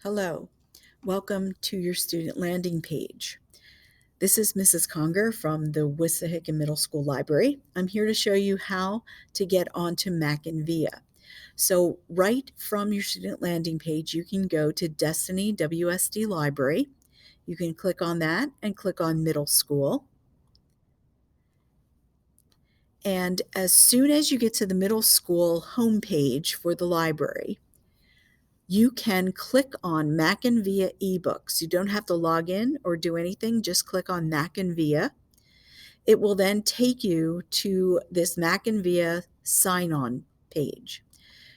Hello, welcome to your student landing page. This is Mrs. Conger from the Wissahickon Middle School Library. I'm here to show you how to get onto Mackin Via. So right from your student landing page, you can go to Destiny WSD Library. You can click on that and click on Middle School. And as soon as you get to the middle school homepage for the library, you can click on Mackin Via ebooks. You don't have to log in or do anything, just click on Mackin Via. It will then take you to this Mackin Via sign-on page.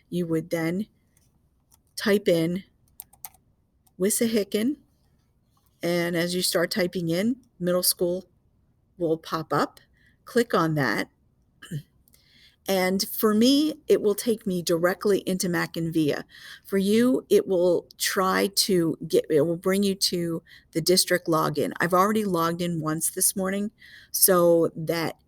You would then type in Wissahickon, and as you start typing in, middle school will pop up. Click on that. And for me, it will take me directly into Mackin Via. For you, it will bring you to the district login. I've already logged in once this morning, so that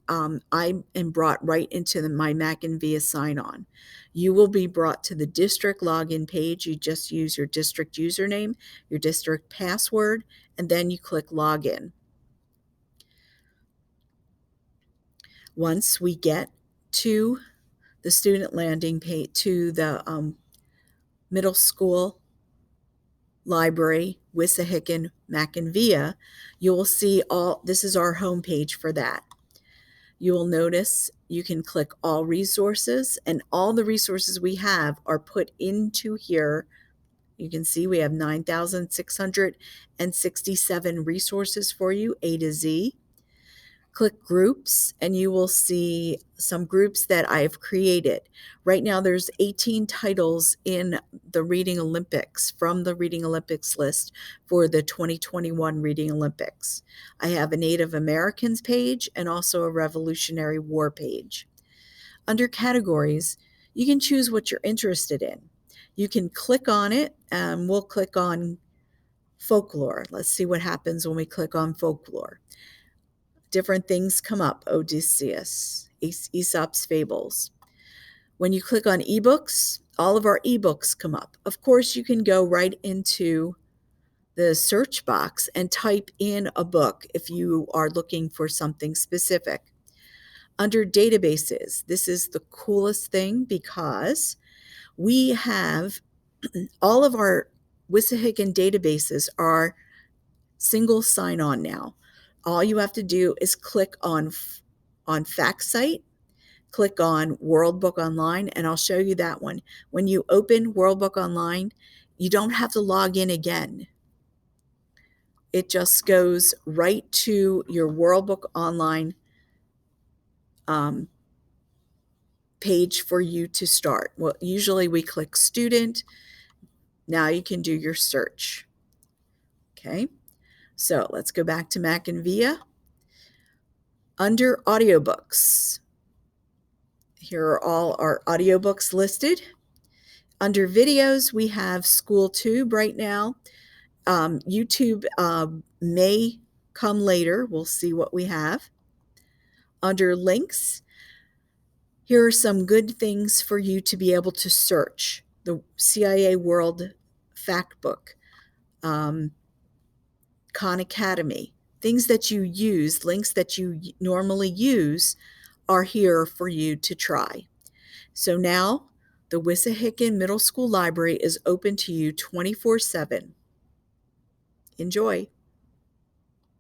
I am brought right into my Mackin Via sign-on. You will be brought to the district login page. You just use your district username, your district password, and then you click login. Once we get to the student landing page, to the middle school library, Wissahickon Mackin Via, you will see this is our homepage for that. You will notice you can click all resources, and all the resources we have are put into here. You can see we have 9,667 resources for you, A to Z. Click groups and you will see some groups that I've created. Right now there's 18 titles in the Reading Olympics, from the Reading Olympics list for the 2021 Reading Olympics. I have a Native Americans page and also a Revolutionary War page. Under categories, you can choose what you're interested in. You can click on it, and we'll click on folklore. Let's see what happens when we click on folklore. Different things come up: Odysseus, Aesop's Fables. When you click on ebooks, all of our ebooks come up. Of course, you can go right into the search box and type in a book if you are looking for something specific. Under databases, this is the coolest thing because we have all of our Wissahickon databases are single sign-on now. All you have to do is click on FactSite, click on World Book Online, and I'll show you that one. When you open World Book Online, you don't have to log in again. It just goes right to your World Book Online page for you to start. Well, usually we click Student. Now you can do your search. Okay, so let's go back to Mackin Via. Under audiobooks, here are all our audiobooks listed. Under videos, we have SchoolTube right now. YouTube may come later. We'll see what we have. Under links, here are some good things for you to be able to search. The CIA World Factbook, Khan Academy, things that you use, links that you normally use are here for you to try. So now the Wissahickon Middle School Library is open to you 24/7. Enjoy.